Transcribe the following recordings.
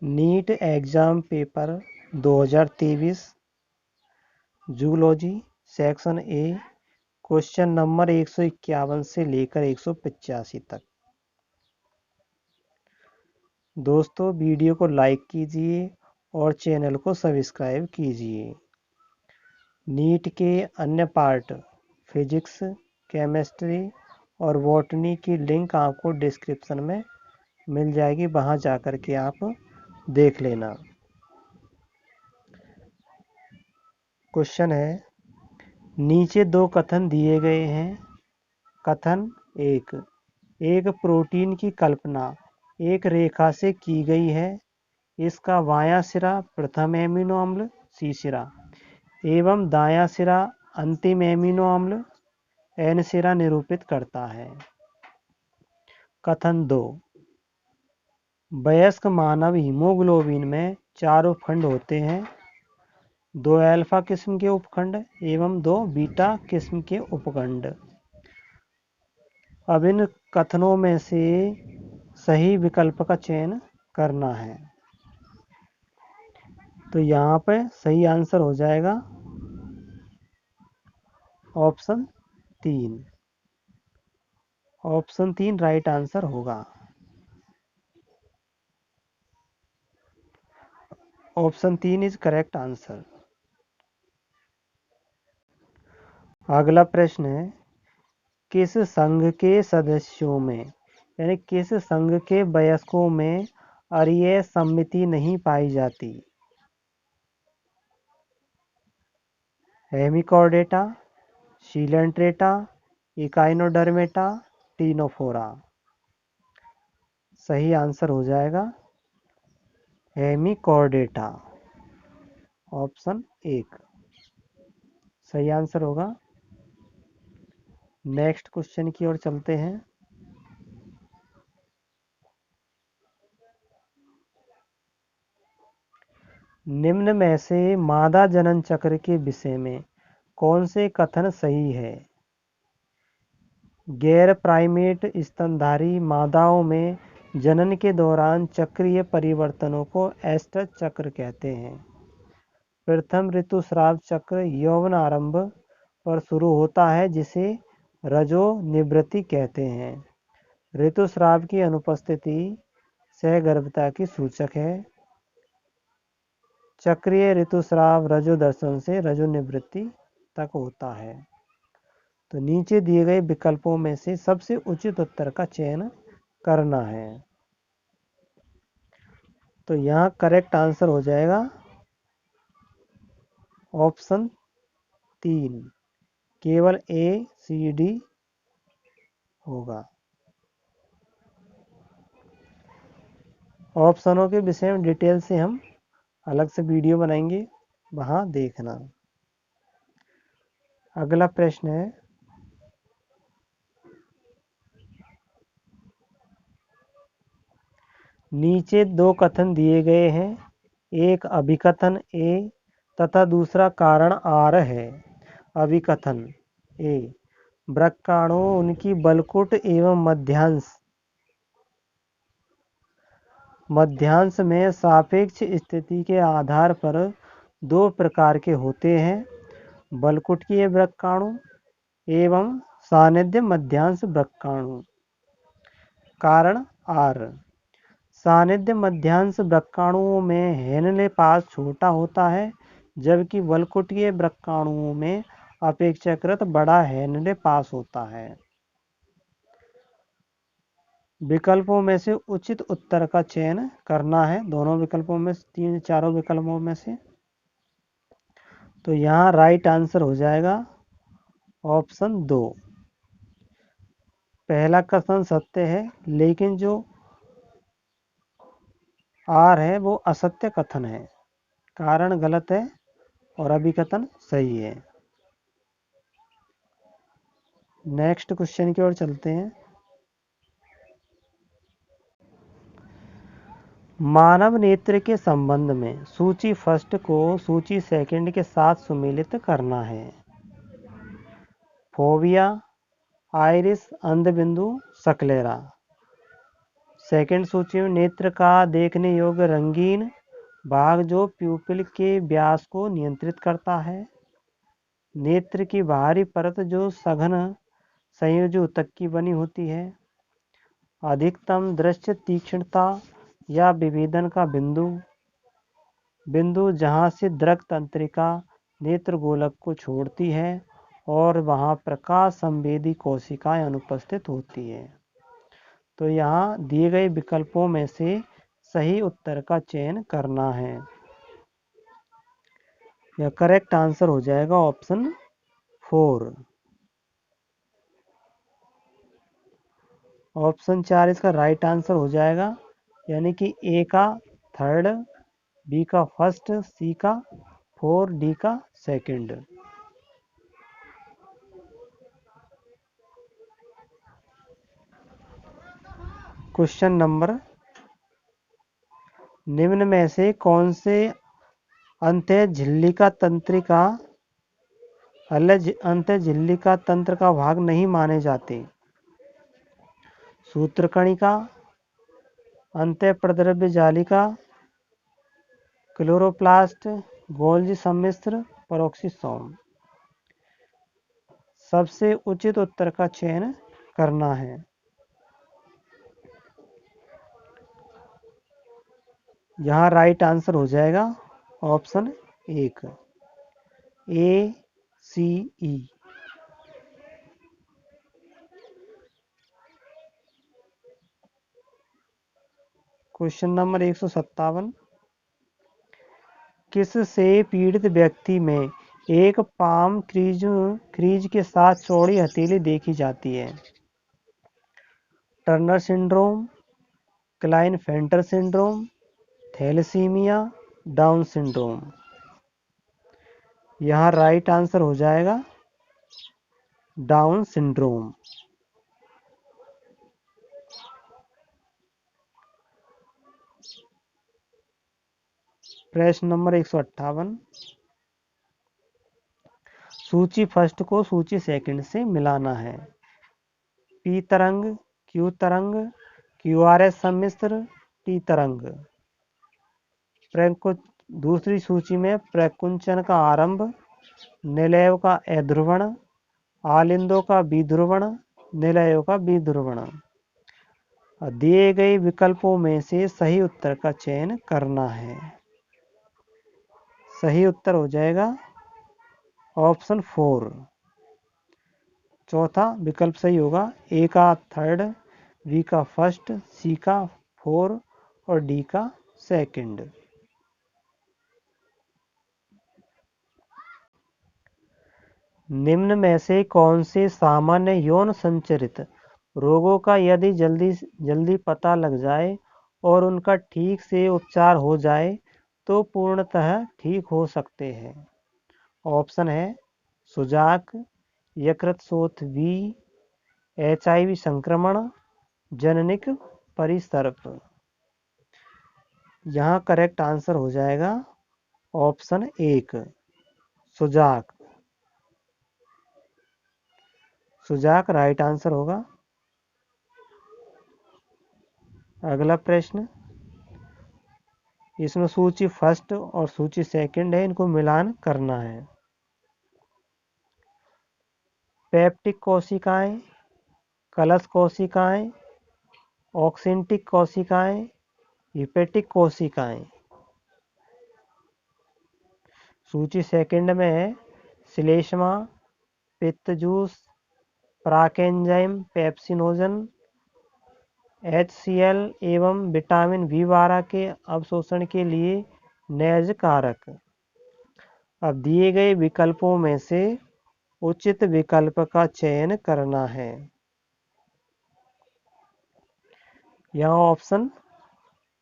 NEET exam paper 2023 zoology section A question number 151 से लेकर 185 तक। दोस्तों वीडियो को लाइक कीजिए और चैनल को सब्सक्राइब कीजिए। नीट के अन्य पार्ट फिजिक्स, केमिस्ट्री और बॉटनी की लिंक आपको डिस्क्रिप्शन में मिल जाएगी, वहां जाकर के आप देख लेना। क्वेश्चन है, नीचे दो कथन दिए गए हैं। कथन एक प्रोटीन की कल्पना एक रेखा से की गई है। इसका बायां सिरा प्रथम एमिनो अम्ल सी सिरा एवं दायां सिरा अंतिम एमिनो अम्ल एन सिरा निरूपित करता है। कथन 2, वयस्क मानव हीमोग्लोबिन में 4 उपखंड होते हैं, 2 अल्फा किस्म के उपखंड एवं 2 बीटा किस्म के उपखंड। अब इन कथनों में से सही विकल्प का चयन करना है। तो यहाँ पे सही आंसर हो जाएगा ऑप्शन 3। ऑप्शन 3 राइट आंसर होगा। Option 3 is correct answer. अगला प्रश्न है, किस संघ के सदस्यों में यानी किस संघ के वयस्कों में अरीय सम्मिति नहीं पाई जाती? Hemichordata, coelenterata, echinodermata, ctenophora. सही आंसर हो जाएगा हेमिकॉर्डेटा, ऑप्शन 1 सही आंसर होगा। नेक्स्ट क्वेश्चन की ओर चलते हैं। निम्न में से मादा जनन चक्र के विषय में कौन से कथन सही है? गैर प्राइमेट स्तनधारी मादाओं में जनन के दौरान चक्रीय परिवर्तनों को एस्ट्रस चक्र कहते हैं। प्रथम ऋतुस्राव चक्र यौवन आरंभ पर शुरू होता है, जिसे रजोनिवृत्ति कहते हैं। ऋतुस्राव की अनुपस्थिति सहगर्भता की सूचक है। चक्रीय ऋतुस्राव रजोदर्शन से रजोनिवृत्ति तक होता है। तो नीचे दिए गए विकल्पों में से सबसे उचित उत्तर का चयन करना है। तो यहाँ करेक्ट आंसर हो जाएगा ऑप्शन 3, केवल ए सी डी होगा। ऑप्शनों के विषय में डिटेल से हम अलग से वीडियो बनाएंगे, वहां देखना। अगला प्रश्न है, नीचे दो कथन दिए गए हैं। एक अभिकथन ए तथा दूसरा कारण आर है। अभिकथन ए, वृक्काणु उनकी बलकुट एवं मध्यांश में सापेक्ष स्थिति के आधार पर 2 प्रकार के होते हैं, बलकुटकीय वृक्काणु एवं सानिध्य मध्यांश वृक्काणु। कारण आर, सानिध्य मध्यांश वृक्काणुओं में हेनले पास छोटा होता है, जबकि बलकुटीय वृक्काणुओं में अपेक्षाकृत बड़ा हेनले पास होता है। विकल्पों में से उचित उत्तर का चयन करना है, दोनों विकल्पों में से, चारों विकल्पों में से। तो यहाँ राइट आंसर हो जाएगा ऑप्शन 2। पहला कथन सत्य है, लेकिन जो आर है वो असत्य कथन है। कारण गलत है और अभिकथन सही है। नेक्स्ट क्वेश्चन की ओर चलते हैं। मानव नेत्र के संबंध में सूची फर्स्ट को सूची सेकंड के साथ सुमेलित करना है। फोबिया, आइरिस, अंधबिंदु, सक्लेरा। सेकंड सूची में नेत्र का देखने योग्य रंगीन भाग जो प्यूपिल के व्यास को नियंत्रित करता है। नेत्र की बाहरी परत जो सघन संयोजी ऊतक की बनी होती है। अधिकतम दृश्य तीक्ष्णता या विभेदन का बिंदु जहाँ से दृक तंत्रिका नेत्र गोलक को छोड़ती है और वहाँ प्रकाश संवेदी कोशिकाएं अनुपस्थित होती है। तो यहाँ दिए गए विकल्पों में से सही उत्तर का चयन करना है। यह करेक्ट आंसर हो जाएगा ऑप्शन 4। ऑप्शन 4 इसका राइट आंसर हो जाएगा, यानी कि ए का थर्ड, बी का फर्स्ट, सी का 4, डी का सेकंड। क्वेश्चन नंबर, निम्न में से कौन से अंतः झिल्लिका तंत्र का भाग नहीं माने जाते? सूत्रकणिका, अंतः प्रद्रव्य जालिका, क्लोरोप्लास्ट, गोल्जी सम्मिश्र, पेरोक्सिसोम। सबसे उचित उत्तर का चयन करना है। यहाँ राइट आंसर हो जाएगा ऑप्शन 1, ए सी ई। क्वेश्चन नंबर 157, किस से पीड़ित व्यक्ति में एक पाम क्रीज के साथ चौड़ी हथेली देखी जाती है? Turner syndrome, Klinefelter syndrome, thalassemia, Down syndrome. यहाँ राइट आंसर हो जाएगा डाउन सिंड्रोम। प्रश्न नंबर 158, सूची फर्स्ट को सूची सेकंड से मिलाना है। पी तरंग, क्यू तरंग, क्यूआरएस सम्मिश्र, टी तरंग। दूसरी सूची में प्रकुंचन का आरंभ, निलय का अध्रुवण, आलिंदों का विध्रुवण, निलयों का विध्रुवण। दिए गए विकल्पों में से सही उत्तर का चयन करना है। सही उत्तर हो जाएगा ऑप्शन 4। चौथा विकल्प सही होगा, ए का थर्ड, बी का फर्स्ट, सी का 4 और डी का सेकंड। निम्न में से कौन से सामान्य यौन संचरित रोगों का यदि जल्दी पता लग जाए और उनका ठीक से उपचार हो जाए तो पूर्णतः ठीक हो सकते हैं? ऑप्शन है सुजाक, यकृत शोथ बी, HIV संक्रमण, जननिक परिसर्प। यहाँ करेक्ट आंसर हो जाएगा ऑप्शन 1, सुजाक। सुजाक राइट आंसर होगा। अगला प्रश्न, इसमें सूची फर्स्ट और सूची सेकंड है, इनको मिलान करना है। पेप्टिक कोशिकाएं, कलश कोशिकाएं, ऑक्सिंटिक कोशिकाएं, हिपेटिक कोशिकाएं। सूची सेकंड में है श्लेष्मा, पित्तजूस, प्राकेंजाइम पेप्सिनोजन, HCl एवं विटामिन B12 के अवशोषण के लिए नेज कारक। अब दिए गए विकल्पों में से उचित विकल्प का चयन करना है। यहाँ ऑप्शन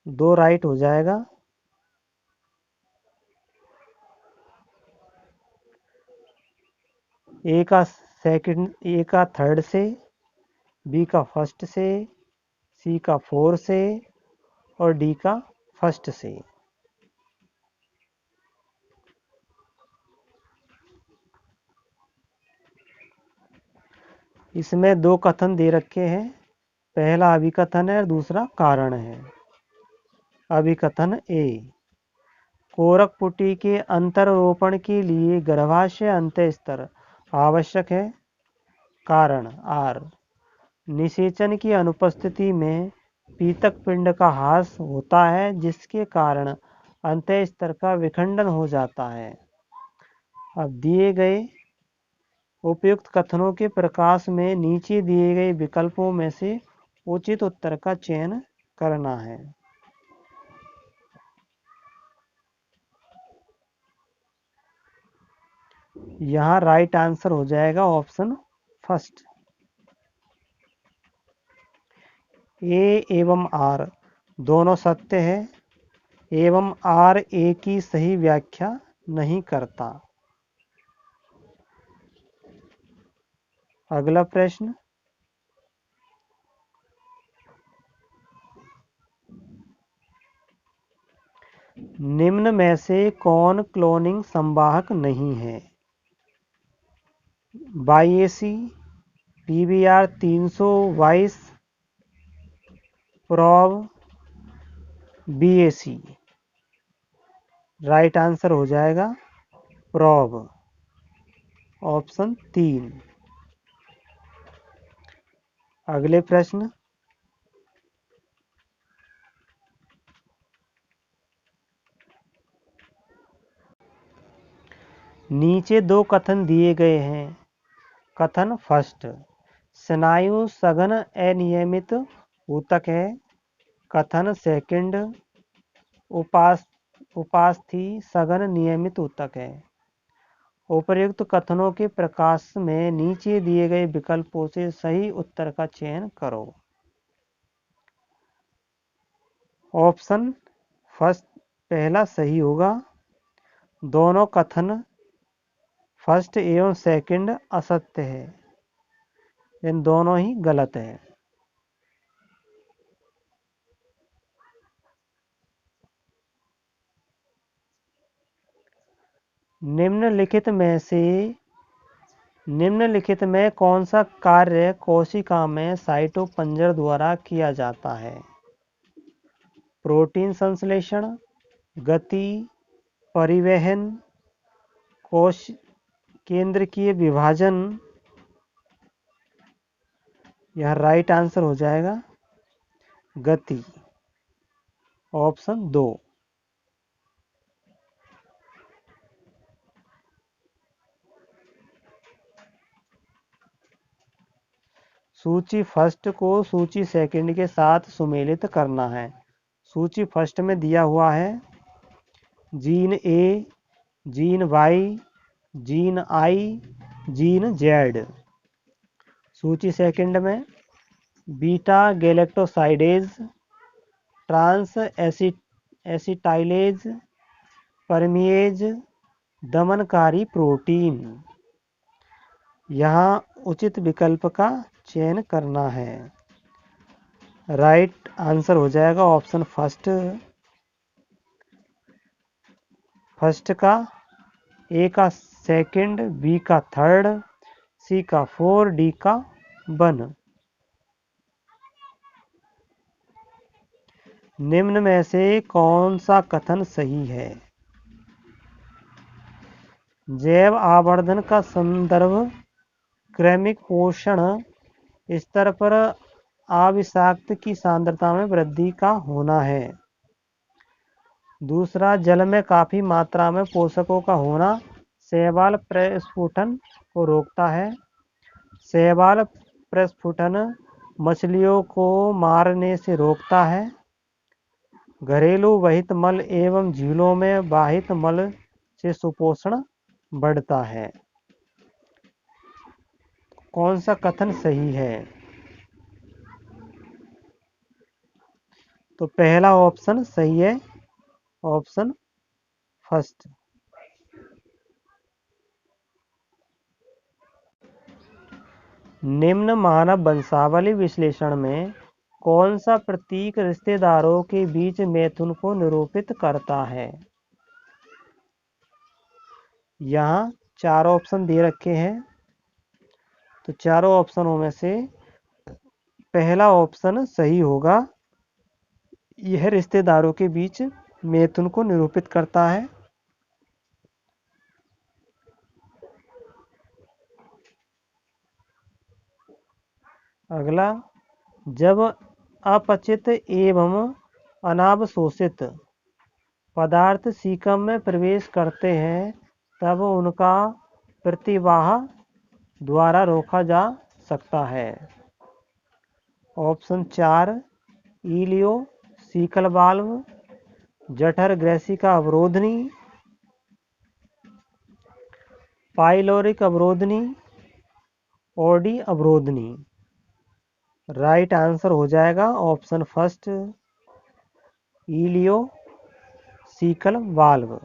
2 राइट हो जाएगा। ए का थर्ड से, बी का फर्स्ट से, सी का 4 से और डी का फर्स्ट से। इसमें 2 कथन दे रखे हैं। पहला अभिकथन है और दूसरा कारण है। अभिकथन ए, कोरकपुटी के अंतरोपण के लिए गर्भाशय अंतःस्तर आवश्यक है। कारण आर, निषेचन की अनुपस्थिति में पीतक पिंड का ह्रास होता है जिसके कारण अंतःस्तर का विखंडन हो जाता है। अब दिए गए उपयुक्त कथनों के प्रकाश में नीचे दिए गए विकल्पों में से उचित उत्तर का चयन करना है। यहाँ राइट आंसर हो जाएगा ऑप्शन फर्स्ट। ए एवं आर दोनों सत्य है एवं आर ए की सही व्याख्या नहीं करता। अगला प्रश्न, निम्न में से कौन क्लोनिंग संवाहक नहीं है? YAC, pBR 322, probe, BAC. Right answer हो जाएगा प्रोब, ऑप्शन 3। अगले प्रश्न, नीचे दो कथन दिए गए हैं। कथन फर्स्ट, स्नायु सघन अनियमित ऊतक है। कथन सेकंड, उपास्थि सघन नियमित ऊतक है। उपर्युक्त कथनों के प्रकाश में नीचे दिए गए विकल्पों से सही उत्तर का चयन करो। ऑप्शन फर्स्ट पहला सही होगा। दोनों कथन फर्स्ट एवं सेकंड असत्य है, इन दोनों ही गलत है। निम्नलिखित में कौन सा कार्य कोशिका में साइटोपंजर द्वारा किया जाता है? प्रोटीन संश्लेषण, गति, परिवहन, कोश केंद्रकीय विभाजन। यह राइट आंसर हो जाएगा गति, ऑप्शन 2। सूची फर्स्ट को सूची सेकंड के साथ सुमेलित करना है। सूची फर्स्ट में दिया हुआ है gene A, gene Y, gene I, gene Z. सूची सेकंड में beta galactosidase, transacetylase, permease, दमनकारी प्रोटीन। यहाँ उचित विकल्प का चयन करना है। राइट आंसर हो जाएगा ऑप्शन फर्स्ट का ए का सेकंड, बी का थर्ड, सी का 4, डी का 1। निम्न में से कौन सा कथन सही है? जैव आवर्धन का संदर्भ क्रमिक पोषण स्तर पर अविषाक्त की सांद्रता में वृद्धि का होना है। दूसरा, जल में काफी मात्रा में पोषकों का होना शैवाल प्रस्फुटन को रोकता है। शैवाल प्रस्फुटन मछलियों को मारने से रोकता है। घरेलू वहित मल एवं झीलों में वाहित मल से सुपोषण बढ़ता है। कौन सा कथन सही है? तो पहला ऑप्शन सही है, ऑप्शन फर्स्ट। निम्न मानव वंशावली विश्लेषण में कौन सा प्रतीक रिश्तेदारों के बीच मैथुन को निरूपित करता है? यहाँ 4 ऑप्शन दे रखे हैं, तो चारों ऑप्शनों में से पहला ऑप्शन सही होगा। यह रिश्तेदारों के बीच मैथुन को निरूपित करता है। अगला, जब अपचित एवं अनावशोषित पदार्थ सीकम में प्रवेश करते हैं तब उनका प्रतिवाह द्वारा रोका जा सकता है। ऑप्शन 4 इलियो सीकल वाल्व, जठर ग्रैसिका अवरोधनी, पाइलोरिक अवरोधनी, ओडी अवरोधनी। राइट आंसर हो जाएगा option first, ileocaecal valve.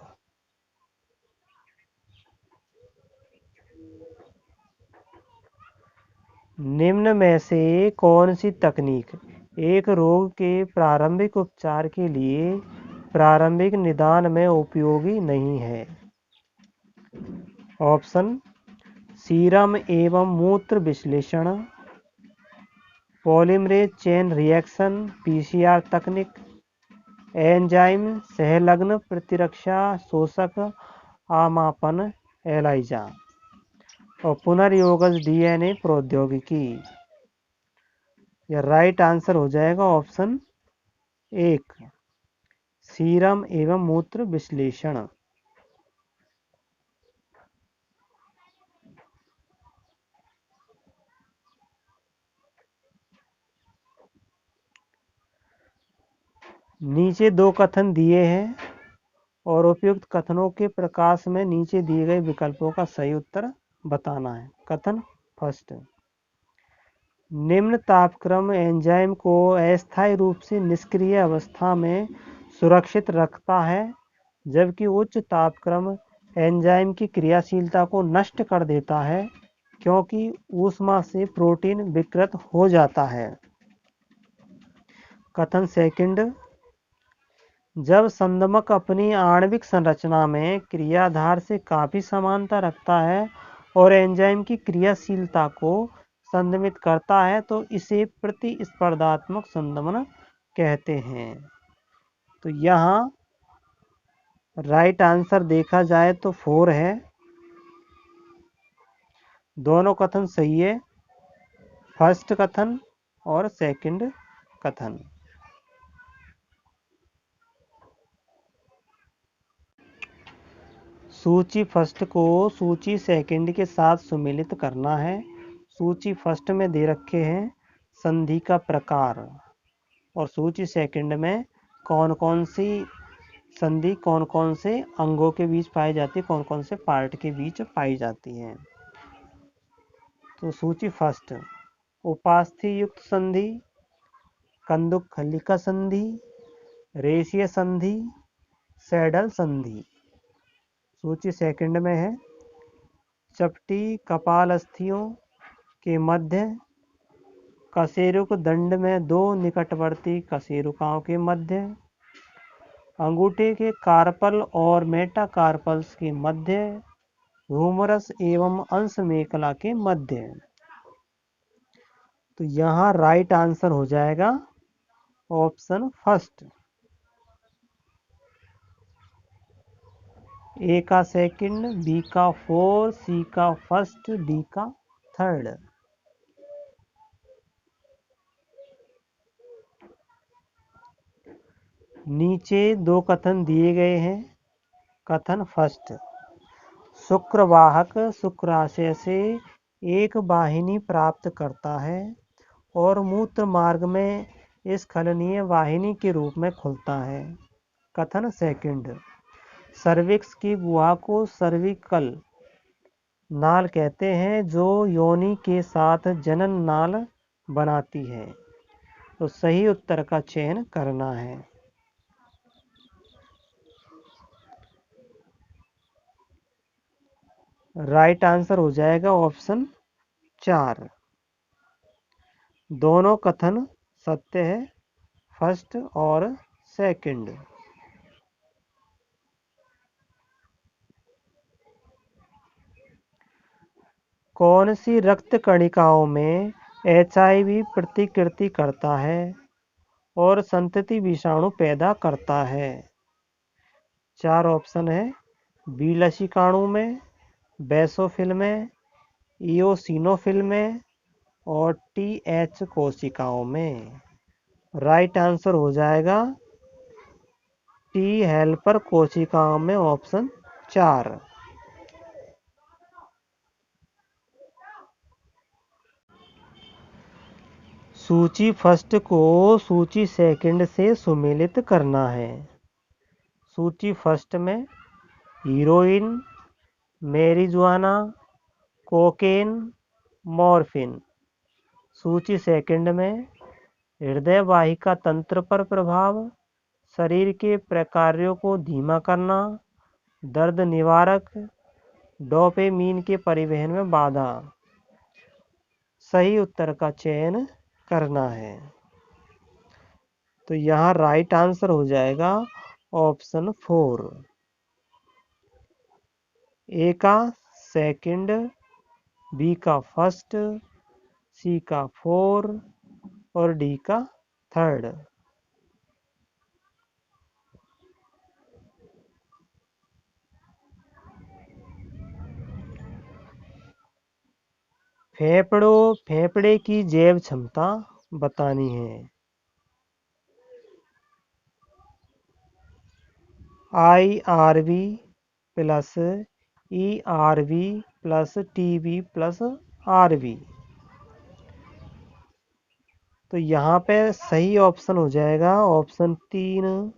निम्न में से कौन सी तकनीक एक रोग के प्रारंभिक उपचार के लिए प्रारंभिक निदान में उपयोगी नहीं है? ऑप्शन, सीरम एवं मूत्र विश्लेषण, पॉलीमरेज चेन रिएक्शन पीसीआर तकनीक, एंजाइम सहलग्न प्रतिरक्षा शोषक आमापन एलाइजा, और पुनर्योगज डीएनए प्रौद्योगिकी। यह राइट आंसर हो जाएगा ऑप्शन 1, सीरम एवं मूत्र विश्लेषण। नीचे दो कथन दिए हैं और उपयुक्त कथनों के प्रकाश में नीचे दिए गए विकल्पों का सही उत्तर बताना है। कथन फर्स्ट, निम्न तापक्रम एंजाइम को अस्थायी रूप से निष्क्रिय अवस्था में सुरक्षित रखता है, जबकि उच्च तापक्रम एंजाइम की क्रियाशीलता को नष्ट कर देता है क्योंकि ऊष्मा से प्रोटीन विकृत हो जाता है। कथन सेकंड, जब संदमक अपनी आणविक संरचना में क्रियाधार से काफी समानता रखता है और एंजाइम की क्रियाशीलता को संदमित करता है तो इसे प्रतिस्पर्धात्मक संदमन कहते हैं। तो यहाँ राइट आंसर देखा जाए तो 4 है। दोनों कथन सही है, फर्स्ट कथन और सेकंड कथन। सूची फर्स्ट को सूची सेकंड के साथ सुमेलित करना है। सूची फर्स्ट में दे रखे हैं संधि का प्रकार और सूची सेकंड में कौन कौन सी संधि कौन कौन से अंगों के बीच पाई जाती है, कौन कौन से पार्ट के बीच पाई जाती है। तो सूची फर्स्ट, उपास्थि युक्त संधि, कंदुक खलिका संधि, रेशीय संधि, सैडल संधि। सूची सेकंड में है चपटी कपालस्थियों के मध्य, कशेरुक दंड में दो निकटवर्ती कशेरुकाओं के मध्य, अंगूठे के कार्पल और मेटाकार्पल्स के मध्य, ह्यूमरस एवं अंश मेखला के मध्य। तो यहाँ राइट आंसर हो जाएगा ऑप्शन फर्स्ट, ए का सेकंड, बी का 4, सी का फर्स्ट, डी का थर्ड। नीचे दो कथन दिए गए हैं। कथन फर्स्ट, शुक्रवाहक शुक्राशय से एक वाहिनी प्राप्त करता है और मूत्र मार्ग में स्खलनीय वाहिनी के रूप में खुलता है। कथन सेकंड, सर्विक्स की गुहा को सर्विकल नाल कहते हैं जो योनि के साथ जनन नाल बनाती है। तो सही उत्तर का चयन करना है। राइट आंसर हो जाएगा ऑप्शन 4। दोनों कथन सत्य है, फर्स्ट और सेकंड। कौन सी रक्त कणिकाओं में HIV प्रतिकृति करता है और संतति विषाणु पैदा करता है। 4 ऑप्शन है, बी लसिकाणु में, बेसोफिल में, इओसिनोफिल में और TH कोशिकाओं में। राइट आंसर हो जाएगा टी हेल्पर कोशिकाओं में, ऑप्शन 4। सूची फर्स्ट को सूची सेकंड से सुमेलित करना है। सूची फर्स्ट में हीरोइन, मैरिजुआना, कोकेन, मॉर्फिन। सूची सेकंड में हृदय वाहिका तंत्र पर प्रभाव, शरीर के प्रकार्यों को धीमा करना, दर्द निवारक, डोपामिन के परिवहन में बाधा। सही उत्तर का चयन करना है। तो यहाँ राइट आंसर हो जाएगा ऑप्शन 4। ए का सेकंड, बी का फर्स्ट, सी का 4 और डी का 3rd। फेफड़े की जैव क्षमता बतानी है। IRV plus ERV plus TB plus RV। तो यहाँ पे सही ऑप्शन हो जाएगा ऑप्शन 3,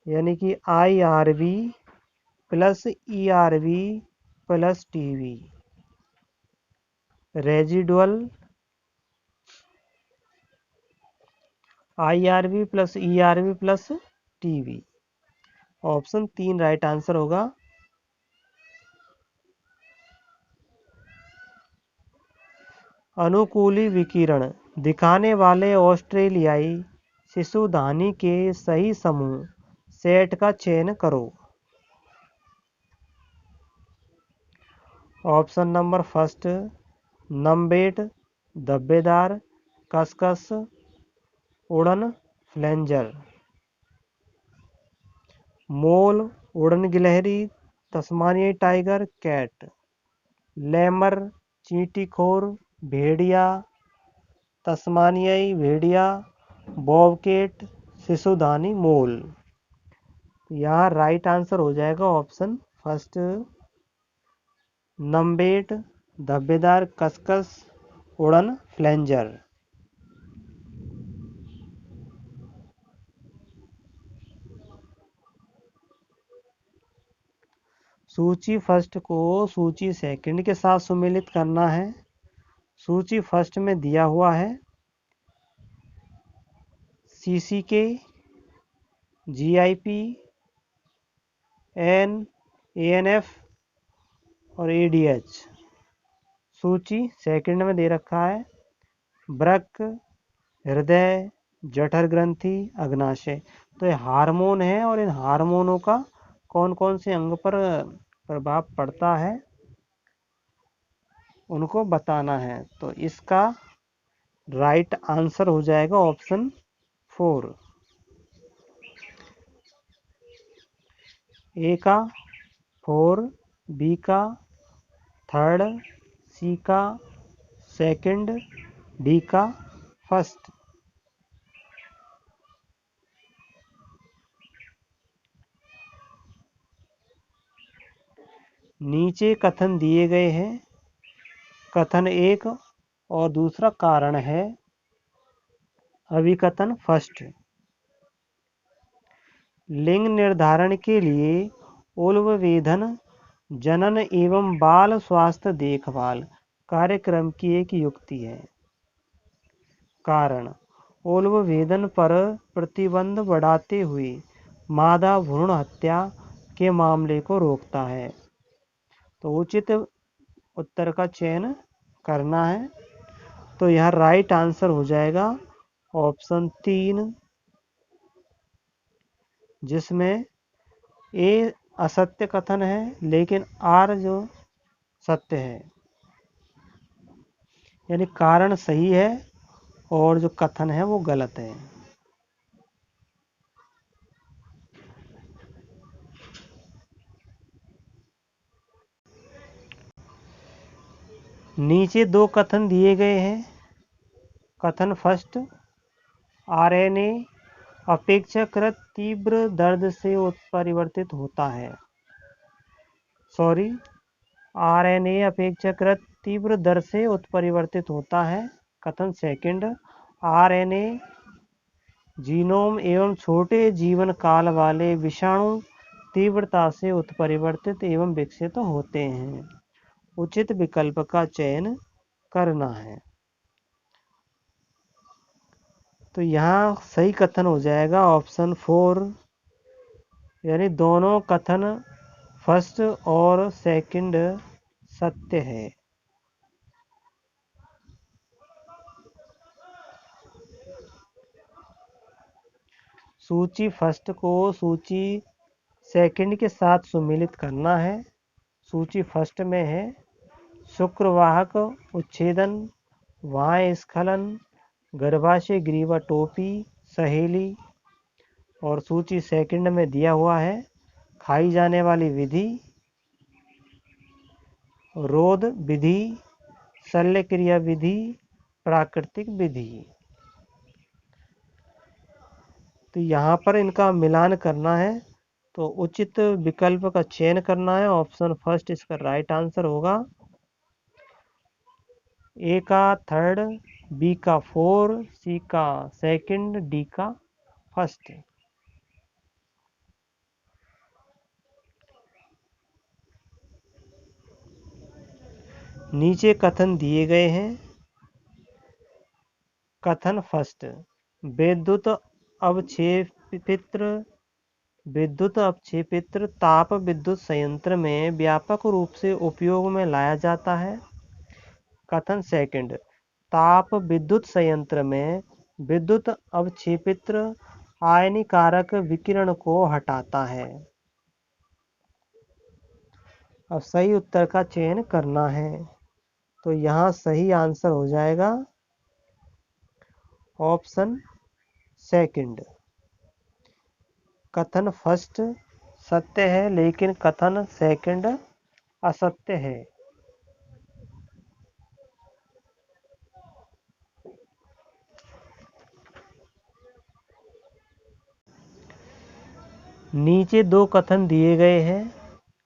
यानी कि IRV plus ERV plus TB। Residual IRV plus ERV plus TB, option 3 right answer होगा। अनुकूली विकिरण दिखाने वाले ऑस्ट्रेलियाई शिशुधानी के सही समूह सेट का चयन करो। ऑप्शन नंबर फर्स्ट, नम्बेट धब्बेदार, कसकस, उड़न फ्लेंजर। मोल, उड़न गिलहरी, तस्मानियाई टाइगर, कैट। लेमर, चींटीखोर, भेड़िया, तस्मानियाई भेड़िया, बॉबकेट, शिशुधानी मोल। यहाँ राइट आंसर हो जाएगा ऑप्शन फर्स्ट, नम्बेट धब्बेदार, कसकस, उड़न फ्लेंजर। सूची फर्स्ट को सूची सेकंड के साथ सुमेलित करना है। सूची फर्स्ट में दिया हुआ है CCK, GIP, ANF और ADH। सूची सेकंड में दे रखा है वृक्क, हृदय, जठर ग्रंथि, अग्नाशय। तो ये हार्मोन है और इन हार्मोनों का कौन कौन से अंग पर प्रभाव पड़ता है उनको बताना है। तो इसका राइट आंसर हो जाएगा ऑप्शन 4। ए का 4, बी का 3rd, सी का 2nd, डी का 1st। नीचे कथन दिए गए हैं। कथन 1 और दूसरा कारण है अभिकथन फर्स्ट। लिंग निर्धारण के लिए उल्बवेधन जनन एवं बाल स्वास्थ्य देखभाल कार्यक्रम की एक युक्ति है। कारण, उल्बवेधन पर प्रतिबंध बढ़ाते हुए मादा भ्रूण हत्या के मामले को रोकता है। तो उचित उत्तर का चयन करना है। तो यह राइट आंसर हो जाएगा ऑप्शन 3, जिसमें ए असत्य कथन है लेकिन आर जो सत्य है। यानी कारण सही है और जो कथन है वो गलत है। नीचे दो कथन दिए गए हैं। कथन फर्स्ट, आरएनए अपेक्षाकृत तीव्र दर्द से उत्परिवर्तित होता है। सॉरी, आरएनए अपेक्षाकृत तीव्र दर से उत्परिवर्तित होता है। कथन सेकंड, आरएनए जीनोम एवं छोटे जीवन काल वाले विषाणु तीव्रता से उत्परिवर्तित एवं विकसित होते हैं। उचित विकल्प का चयन करना है। तो यहाँ सही कथन हो जाएगा ऑप्शन 4, यानी दोनों कथन फर्स्ट और सेकंड सत्य है। सूची फर्स्ट को सूची सेकंड के साथ सम्मिलित करना है। सूची फर्स्ट में है शुक्रवाहक उच्छेदन, वाय स्खलन, गर्भाशय ग्रीवा टोपी, सहेली। और सूची सेकंड में दिया हुआ है खाई जाने वाली विधि, रोध विधि, शल्य क्रिया विधि, प्राकृतिक विधि। तो यहाँ पर इनका मिलान करना है, तो उचित विकल्प का चयन करना है। ऑप्शन फर्स्ट इसका राइट आंसर होगा। ए का थर्ड, बी का 4, सी का सेकंड, डी का फर्स्ट। नीचे कथन दिए गए हैं। कथन फर्स्ट, विद्युत अवक्षेपित्र विद्युत अवक्षेपित्र ताप विद्युत संयंत्र में व्यापक रूप से उपयोग में लाया जाता है। कथन सेकंड, ताप विद्युत संयंत्र में विद्युत अवक्षेपित्र आयनीकारक विकिरण को हटाता है। अब सही उत्तर का चयन करना है, तो यहाँ सही आंसर हो जाएगा ऑप्शन सेकंड। कथन फर्स्ट सत्य है लेकिन कथन सेकंड असत्य है। नीचे दो कथन दिए गए हैं।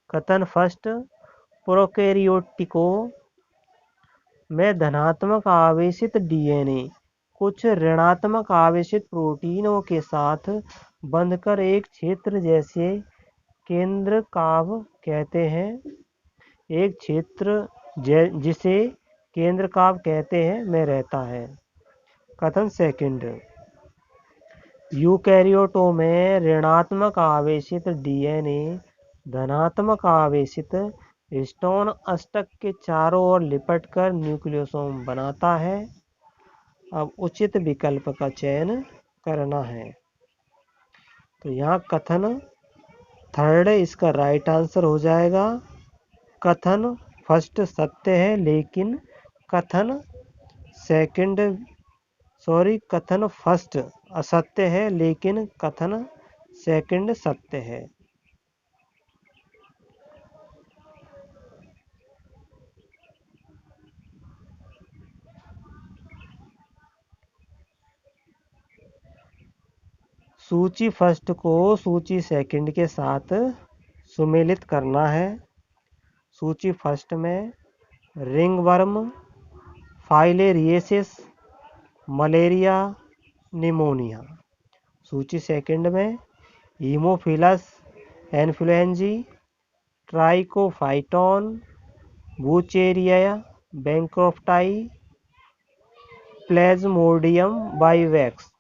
कथन फर्स्ट, प्रोकैरियोटिको में धनात्मक आवेशित डीएनए कुछ ऋणात्मक आवेशित प्रोटीनों के साथ बंधकर एक क्षेत्र जैसे केंद्रकाव कहते हैं। एक क्षेत्र जिसे केंद्रकाव कहते हैं में रहता है। कथन सेकंड, यूकैरियोटों में ऋणात्मक आवेशित डीएनए धनात्मक आवेशित हिस्टोन अष्टक के चारों ओर लिपटकर न्यूक्लियोसोम बनाता है। अब उचित विकल्प का चयन करना है, तो यहाँ कथन थर्ड इसका राइट आंसर हो जाएगा। कथन फर्स्ट सत्य है लेकिन कथन सेकंड कथन फर्स्ट असत्य है लेकिन कथन सेकंड सत्य है। सूची फर्स्ट को सूची सेकंड के साथ सुमेलित करना है। सूची फर्स्ट में रिंगवर्म, फाइलेरियसिस, मलेरिया, निमोनिया। सूची सेकंड में हीमोफिलस इन्फ्लुएंजी, ट्राइकोफाइटोन, बूचेरिया बैंक्रोफ्टाई, प्लेज्मोडियम वाइवैक्स।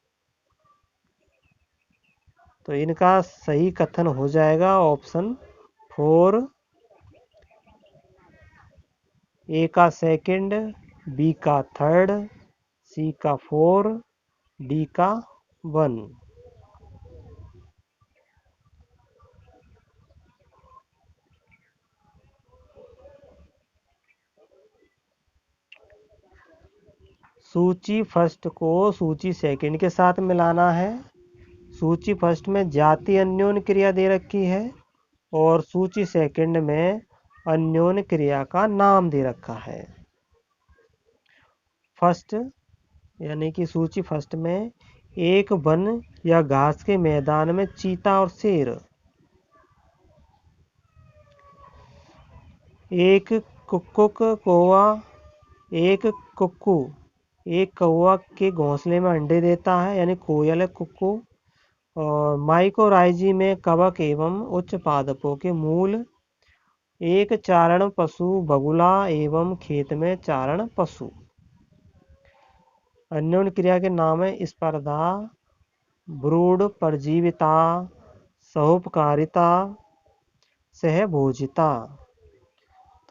तो इनका सही कथन हो जाएगा ऑप्शन 4, ए का सेकंड, बी का थर्ड, सी का 4, डी का 1। सूची फर्स्ट को सूची सेकंड के साथ मिलाना है। सूची फर्स्ट में जाति अन्योन्य क्रिया दे रखी है और सूची सेकंड में अन्योन्य क्रिया का नाम दे रखा है। फर्स्ट यानी कि सूची फर्स्ट में एक वन या घास के मैदान में चीता और शेर, एक कुक्कुक कौवा, एक कुक्कू एक कौवा के घोंसले में अंडे देता है यानी कोयल है कुक्कू, और माइकोराइजी में कवक एवं उच्च पादपों के मूल, एक चारण पशु बगुला एवं खेत में चारण पशु। अन्योन्य क्रिया के नाम है स्पर्धा, ब्रूड, परजीविता, सहोपकारिता, सहभोजिता।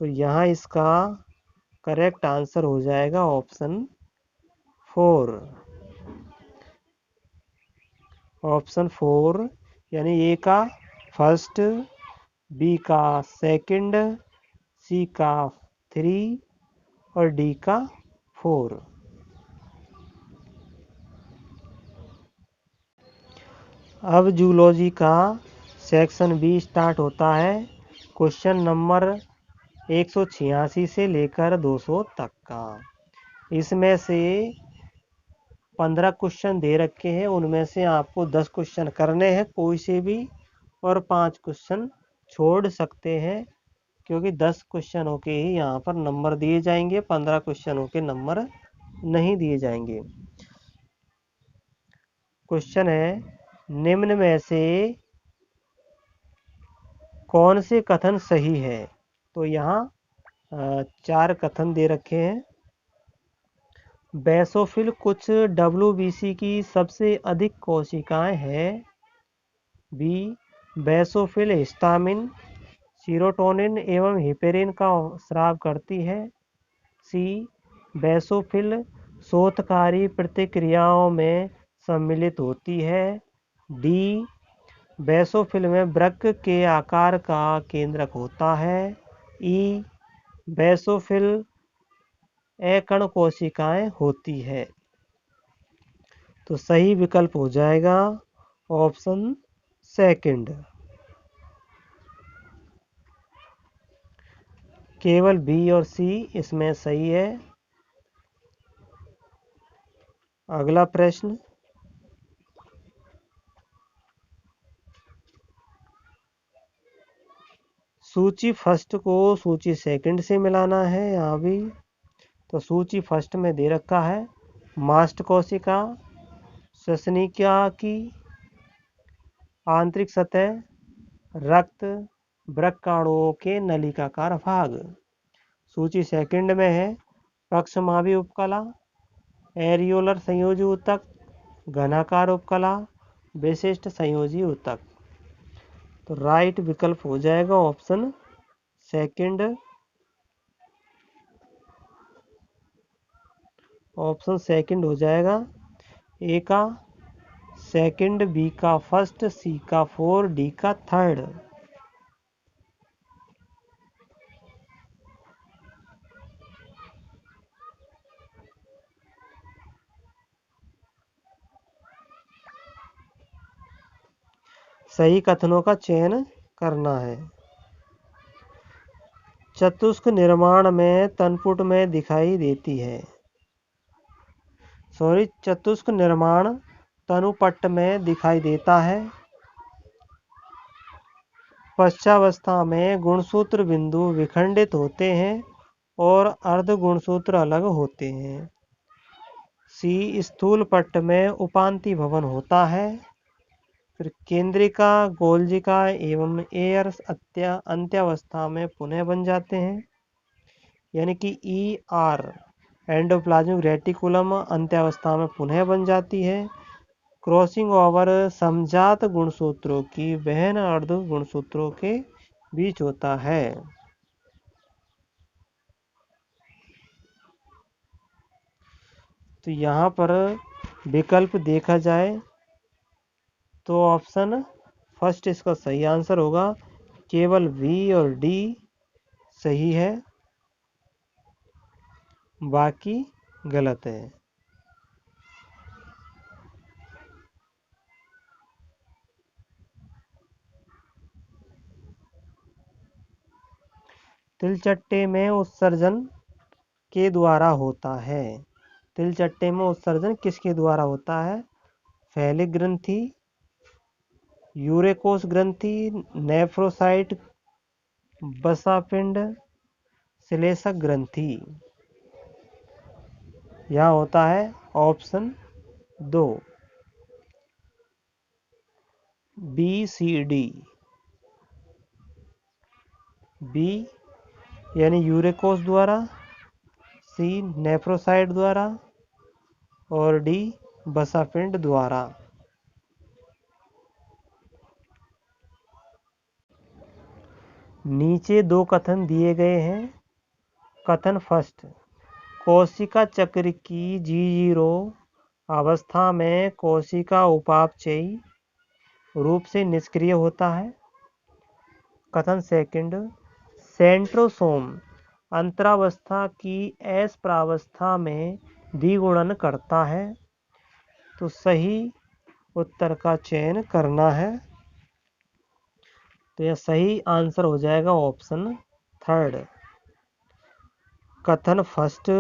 तो यहाँ इसका करेक्ट आंसर हो जाएगा ऑप्शन 4। ऑप्शन 4 यानी ए का फर्स्ट, बी का सेकंड, सी का 3 और डी का 4। अब जूलॉजी का सेक्शन बी स्टार्ट होता है। क्वेश्चन नंबर 186 से लेकर 200 तक का। इसमें से 15 क्वेश्चन दे रखे हैं, उनमें से आपको 10 क्वेश्चन करने हैं कोई से भी, और 5 क्वेश्चन छोड़ सकते हैं क्योंकि 10 क्वेश्चनों के ही यहाँ पर नंबर दिए जाएंगे, 15 क्वेश्चनों के नंबर नहीं दिए जाएंगे। क्वेश्चन है, निम्न में से कौन से कथन सही है? तो यहाँ 4 कथन दे रखे हैं। बेसोफिल कुछ WBC की सबसे अधिक कोशिकाएं हैं। बी, बेसोफिल हिस्टामिन, सीरोटोनिन एवं हिपेरिन का स्राव करती है। सी, बेसोफिल शोथकारी प्रतिक्रियाओं में सम्मिलित होती है। डी, बेसोफिल में वृक्क के आकार का केंद्रक होता है। ई, बेसोफिल एकण कोशिकाएं होती है। तो सही विकल्प हो जाएगा ऑप्शन सेकंड। केवल बी और सी इसमें सही है। अगला प्रश्न, सूची फर्स्ट को सूची सेकंड से मिलाना है। यहाँ भी तो सूची फर्स्ट में दे रखा है मास्ट कोशिका, श्वसनिका की आंतरिक सतह, रक्त, वृक्काणुओं के नलिकाकार भाग। सूची सेकंड में है पक्षमावी उपकला, एरियोलर संयोजी ऊतक, घनाकार उपकला, विशिष्ट संयोजी ऊतक। तो राइट विकल्प हो जाएगा ऑप्शन सेकंड। ऑप्शन सेकंड हो जाएगा। ए का सेकंड, बी का फर्स्ट, सी का 4, डी का 3rd। सही कथनों का चयन करना है। चतुष्क निर्माण में तनपुट में दिखाई देती है। चतुष्क निर्माण तनुपट्ट में दिखाई देता है। पश्चावस्था में गुणसूत्र बिंदु विखंडित होते हैं और अर्ध गुणसूत्र अलग होते हैं। सी, स्थूल पट्ट में उपांति भवन होता है। फिर केंद्रिका, गोल्जिका एवं एयर्स अंत्यावस्था में पुनः बन जाते हैं, यानी कि ER एंडोप्लाज्मिक रेटिकुलम अंत्यावस्था में पुनः बन जाती है। क्रॉसिंग ओवर समजात गुणसूत्रों की बहन अर्ध गुणसूत्रों के बीच होता है। तो यहाँ पर विकल्प देखा जाए तो ऑप्शन फर्स्ट इसका सही आंसर होगा। केवल बी और डी सही है, बाकी गलत है। तिलचट्टे में उत्सर्जन के द्वारा होता है। तिलचट्टे में उत्सर्जन किसके द्वारा होता है? फैलिक ग्रंथि, यूरेकोस ग्रंथि, नेफ्रोसाइट, वसापिंड, श्लेष्मक ग्रंथि। यहाँ होता है option 2 B C D. B यानी यूरेकोस द्वारा, सी नेफ्रोसाइट द्वारा और डी वसापिंड द्वारा। नीचे दो कथन दिए गए हैं। कथन फर्स्ट, कोशिका चक्र की G0 अवस्था में कोशिका उपापचयी रूप से निष्क्रिय होता है। कथन सेकंड, सेंट्रोसोम अंतरावस्था की एस प्रावस्था में द्विगुणन करता है। तो सही उत्तर का चयन करना है। तो यह सही आंसर हो जाएगा ऑप्शन थर्ड। कथन फर्स्ट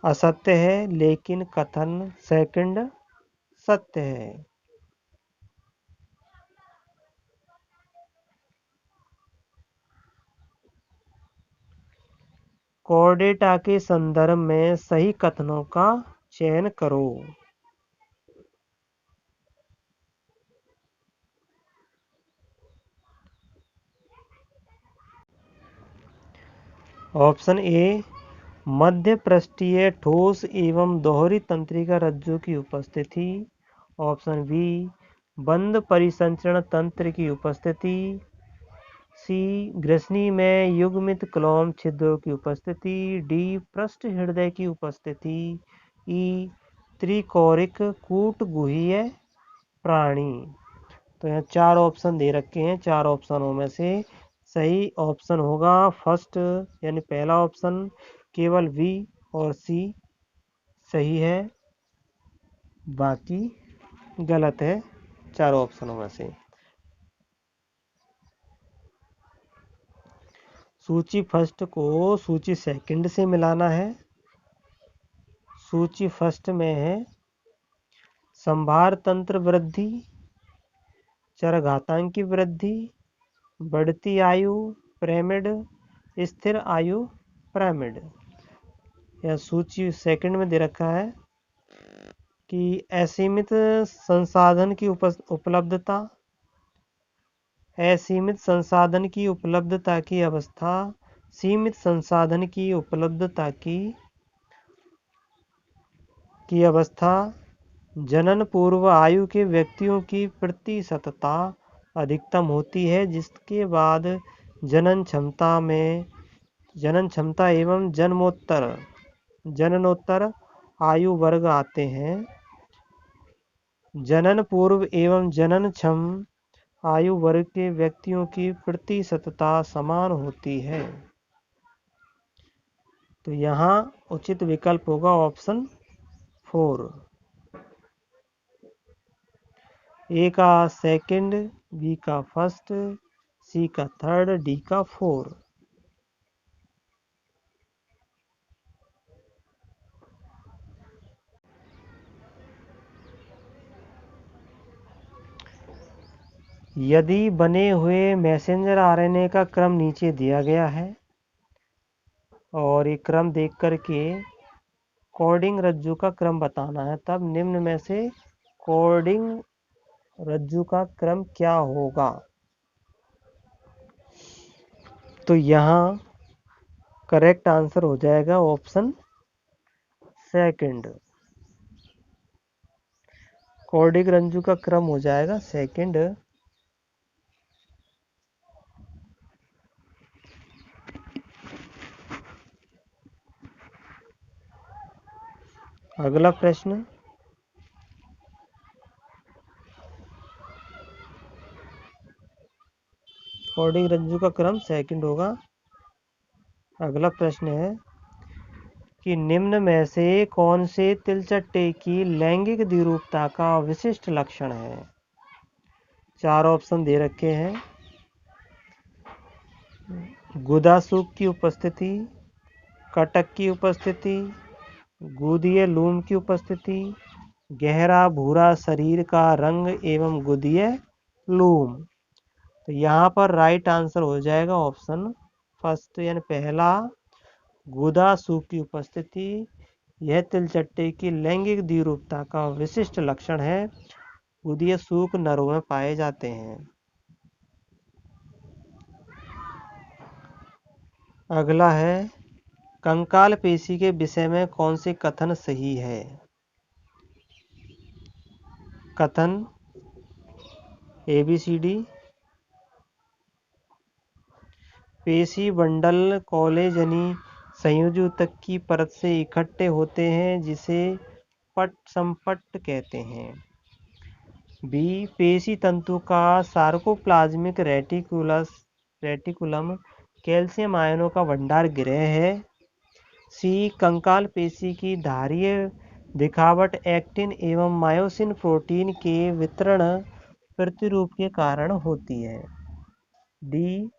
असत्य है, लेकिन कथन सेकंड सत्य है। कोर्डेटा के संदर्भ में सही कथनों का चयन करो। ऑप्शन ए, मध्य पृष्ठीय ठोस एवं दोहरी तंत्रिका रज्जु की उपस्थिति। ऑप्शन बी, बंद परिसंचरण तंत्र की उपस्थिति। सी, ग्रसनी में युग्मित क्लोम छिद्रों की उपस्थिति। डी, पृष्ठ हृदय की उपस्थिति। ई, त्रिकोरिक कूटगुहीय प्राणी। तो यहाँ 4 ऑप्शन दे रखे हैं। 4 ऑप्शनों में से सही ऑप्शन होगा फर्स्ट यानी पहला ऑप्शन। केवल बी और सी सही है, बाकी गलत है 4 ऑप्शनों में से। सूची फर्स्ट को सूची सेकंड से मिलाना है। सूची फर्स्ट में है संभार तंत्र वृद्धि, चरघातांकी वृद्धि, बढ़ती आयु पिरामिड, स्थिर आयु पिरामिड। यह सूची सेकंड में दे रखा है कि असीमित संसाधन की उपलब्धता, असीमित संसाधन की उपलब्धता की अवस्था, सीमित संसाधन की उपलब्धता की अवस्था, जनन पूर्व आयु के व्यक्तियों की प्रतिशतता अधिकतम होती है, जिसके बाद जनन क्षमता एवं जननोत्तर आयु वर्ग आते हैं। जनन पूर्व एवं जननक्षम आयु वर्ग के व्यक्तियों की प्रतिशतता समान होती है। तो यहाँ उचित विकल्प होगा ऑप्शन 4। ए का सेकंड, बी का फर्स्ट, सी का थर्ड, डी का 4। यदि बने हुए मैसेंजर आरएनए का क्रम नीचे दिया गया है और ये क्रम देख करके कोडिंग रज्जु का क्रम बताना है, तब निम्न में से कोडिंग रज्जु का क्रम क्या होगा? तो यहाँ करेक्ट आंसर हो जाएगा ऑप्शन सेकंड। कोडिंग रज्जु का क्रम हो जाएगा सेकंड। अगला प्रश्न, कोडिंग रज्जु का क्रम सेकंड होगा। अगला प्रश्न है कि निम्न में से कौन से तिलचट्टे की लैंगिक द्विरूपता का विशिष्ट लक्षण है? 4 ऑप्शन दे रखे हैं। गुदा सूख की उपस्थिति, कटक की उपस्थिति, गुदीय लूम की उपस्थिति, गहरा भूरा शरीर का रंग एवं गुदीय लूम। तो यहाँ पर राइट आंसर हो जाएगा ऑप्शन फर्स्ट यानी पहला, गुदा सूख की उपस्थिति। यह तिलचट्टे की लैंगिक द्विरूपता का विशिष्ट लक्षण है। गुदीय सूख नरों में पाए जाते हैं। अगला है कंकाल पेशी के विषय में कौन से कथन सही है। कथन ABCD। पेशी बंडल कॉलेजनी संयोजी ऊतक की परत से इकट्ठे होते हैं जिसे पट संपट कहते हैं। बी, पेशी तंतु का सार्कोप्लाज्मिक रेटिकुलम कैल्शियम आयनों का भंडार गृह है। सी, कंकाल पेशी की धारीय दिखावट एक्टिन एवं मायोसिन प्रोटीन के वितरण प्रतिरूप के कारण होती है। डी,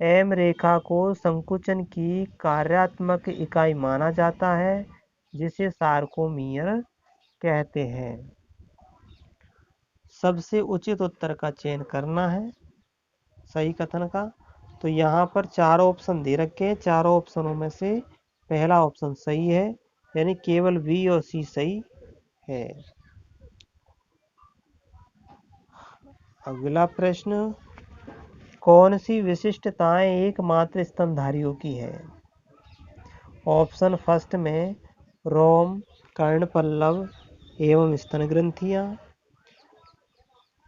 एम रेखा को संकुचन की कार्यात्मक इकाई माना जाता है जिसे सार्कोमीयर कहते हैं। सबसे उचित उत्तर का चयन करना है सही कथन का। तो यहाँ पर चारों ऑप्शन दे रखे हैं, चारों ऑप्शनों में से पहला ऑप्शन सही है, यानी केवल बी और सी सही है। अगला प्रश्न, कौन सी विशिष्टताएं एकमात्र स्तनधारियों की है। ऑप्शन फर्स्ट में रोम, कर्णपल्लव एवं स्तन ग्रंथियां।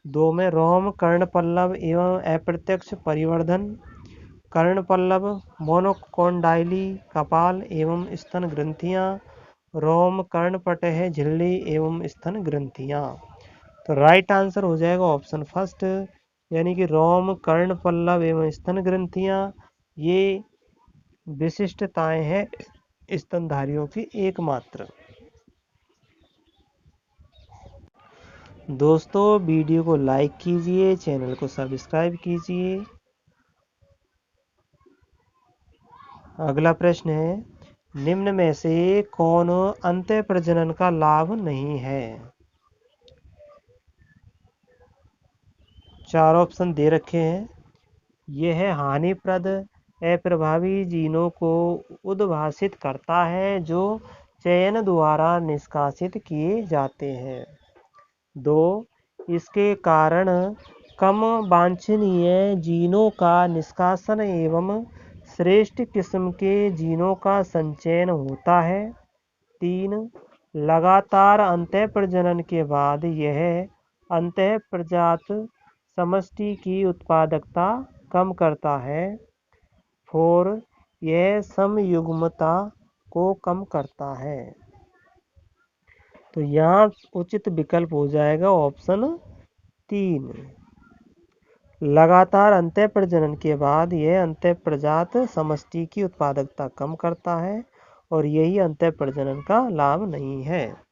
2 में रोम, कर्णपल्लव एवं अप्रत्यक्ष परिवर्धन। कर्णपल्लव, मोनोकोन्डाइली कपाल एवं स्तन ग्रंथियां। रोम, कर्णपटह झिल्ली एवं स्तन ग्रंथियां। तो राइट आंसर हो जाएगा ऑप्शन फर्स्ट, यानी कि रोम, कर्णपल्लव एवं स्तन ग्रंथियां ये विशिष्टताएं हैं स्तनधारियों की एकमात्र। दोस्तों वीडियो को लाइक कीजिए, चैनल को सब्सक्राइब कीजिए। अगला प्रश्न है, निम्न में से कौन अंतः प्रजनन का लाभ नहीं है। चार ऑप्शन दे रखे हैं। यह हानिप्रद अप्रभावी जीनों को उद्भाषित करता है जो चयन द्वारा निष्कासित किए जाते हैं। 2, इसके कारण कम वांछनीय जीनों का निष्कासन एवं श्रेष्ठ किस्म के जीनों का संचयन होता है। 3, लगातार अंतः प्रजनन के बाद यह अंतः प्रजात समष्टि की उत्पादकता कम करता है। 4, यह समयुग्मता को कम करता है। तो यहाँ उचित विकल्प हो जाएगा ऑप्शन 3, लगातार अंतः प्रजनन के बाद यह अंतः प्रजात समष्टि की उत्पादकता कम करता है और यही अंतः प्रजनन का लाभ नहीं है।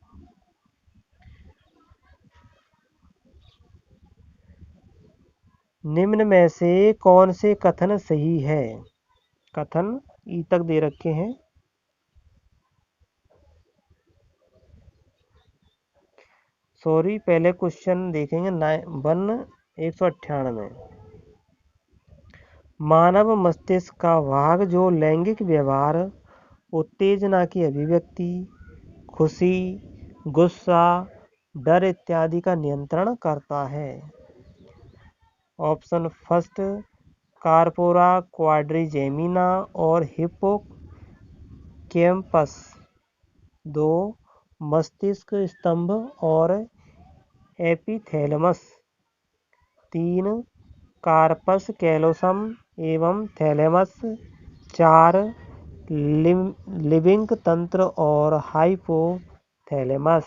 निम्न में से कौन से कथन सही है। कथन ई तक दे रखे हैं। सॉरी, पहले क्वेश्चन देखेंगे 198। मानव मस्तिष्क का भाग जो लैंगिक व्यवहार, उत्तेजना की अभिव्यक्ति, खुशी, गुस्सा, डर इत्यादि का नियंत्रण करता है। ऑप्शन फर्स्ट कार्पोरा क्वाड्रिजेमिना और हिप्पोकैम्पस। 2, मस्तिष्क स्तंभ और एपिथैलेमस। 3, कार्पस कैलोसम एवं थैलेमस। 4, लिविंग तंत्र और हाइपोथैलेमस।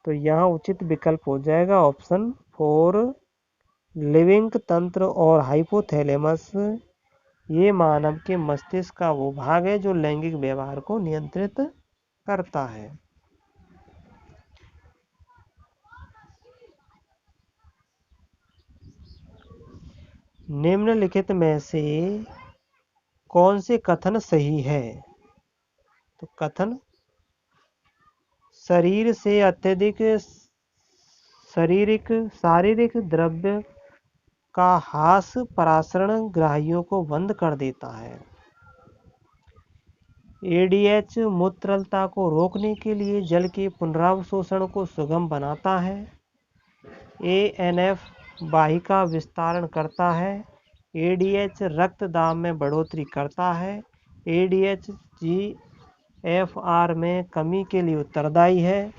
तो यहाँ उचित विकल्प हो जाएगा ऑप्शन 4, लिविंग तंत्र और हाइपोथैलेमस। ये मानव के मस्तिष्क का वो भाग है जो लैंगिक व्यवहार को नियंत्रित करता है। निम्नलिखित में से कौन से कथन सही है? तो कथन शरीर से अत्यधिक शारीरिक द्रव्य का हास परासरण ग्राहियों को बंद कर देता है। एडीएच मूत्रलता को रोकने के लिए जल के पुनरावशोषण को सुगम बनाता है। एएनएफ वाहिका विस्तारण करता है। एडीएच रक्त दाब में बढ़ोतरी करता है। एडीएच जीएफआर में कमी के लिए उत्तरदायी है।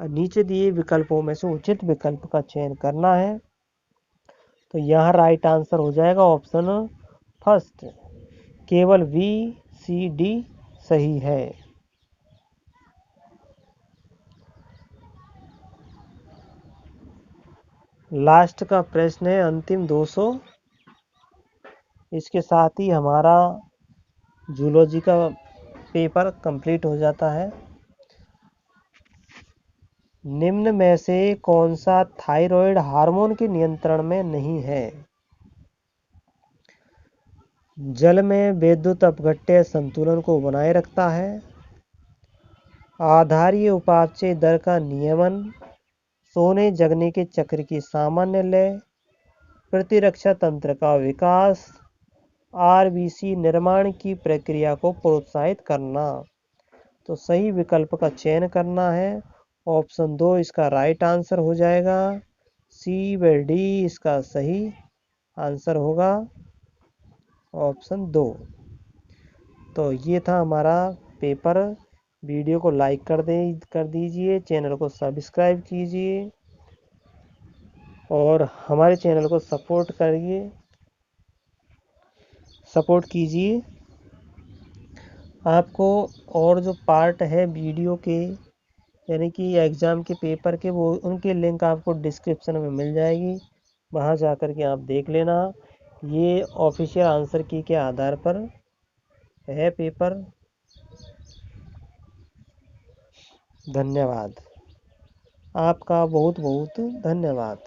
नीचे दिए विकल्पों में से उचित विकल्प का चयन करना है। तो यहाँ राइट आंसर हो जाएगा ऑप्शन फर्स्ट, केवल बी सी डी सही है। लास्ट का प्रश्न है अंतिम 200। इसके साथ ही हमारा जूलॉजी का पेपर कंप्लीट हो जाता है। निम्न में से कौन सा थायराइड हार्मोन के नियंत्रण में नहीं है? जल में विद्युत अपघट्य संतुलन को बनाए रखता है। आधारीय उपापचय दर का नियमन, सोने जगने के चक्र की सामान्य लय, प्रतिरक्षा तंत्र का विकास, आरबीसी निर्माण की प्रक्रिया को प्रोत्साहित करना। तो सही विकल्प का चयन करना है। ऑप्शन 2 इसका राइट आंसर हो जाएगा। सी व डी इसका सही आंसर होगा, ऑप्शन 2। तो ये था हमारा पेपर। वीडियो को लाइक कर दीजिए, चैनल को सब्सक्राइब कीजिए और हमारे चैनल को सपोर्ट कीजिए। आपको और जो पार्ट है वीडियो के यानी कि एग्ज़ाम के पेपर के, वो उनके लिंक आपको डिस्क्रिप्शन में मिल जाएगी, वहाँ जा कर के आप देख लेना। ये ऑफिशियल आंसर की के आधार पर है पेपर। धन्यवाद, आपका बहुत बहुत धन्यवाद।